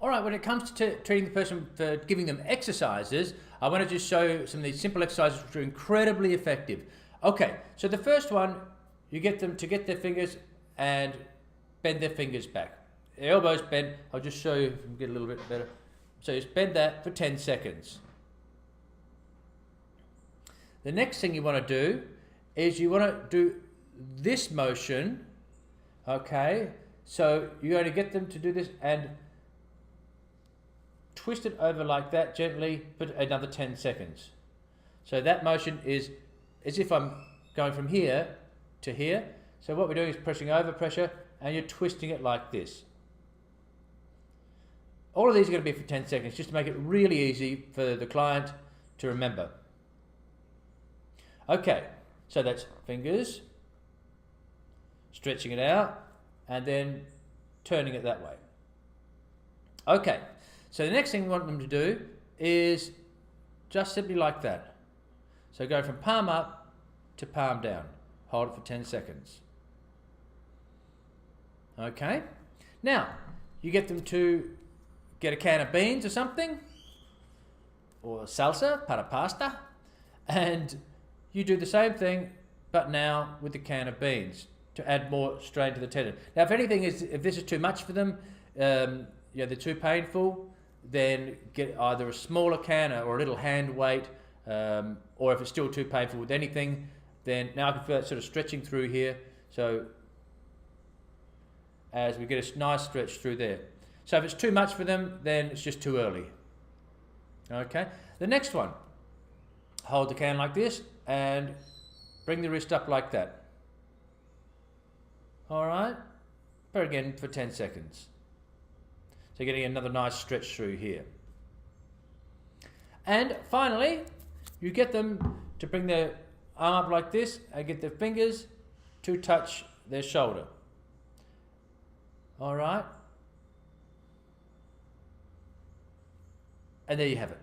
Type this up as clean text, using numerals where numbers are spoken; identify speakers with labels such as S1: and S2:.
S1: All right, when it comes to treating the person for giving them exercises, I want to just show some of these simple exercises which are incredibly effective. Okay, so the first one, you get them to get their fingers and bend their fingers back. The elbows bent. I'll just show you if we can get a little bit better. So just bend that for 10 seconds. The next thing you want to do is you want to do this motion, okay? So you only get them to do this and twist it over like that gently for another 10 seconds. So that motion is as if I'm going from here to here. So what we're doing is pressing over pressure and you're twisting it like this. All of these are going to be for 10 seconds just to make it really easy for the client to remember. Okay, so that's fingers, stretching it out, and then turning it that way. Okay, so the next thing we want them to do is just simply like that. So go from palm up to palm down. Hold it for 10 seconds. Okay, now you get them to get a can of beans or something, or salsa, para pasta, and you do the same thing, but now with the can of beans to add more strain to the tendon. Now, if this is too much for them, they're too painful, then get either a smaller can or a little hand weight, or if it's still too painful with anything, then now I can feel that sort of stretching through here. So as we get a nice stretch through there. So if it's too much for them, then it's just too early. Okay, the next one, hold the can like this and bring the wrist up like that. All right, but again for 10 seconds. So getting another nice stretch through here. And finally, you get them to bring their arm up like this and get their fingers to touch their shoulder. All right. And there you have it.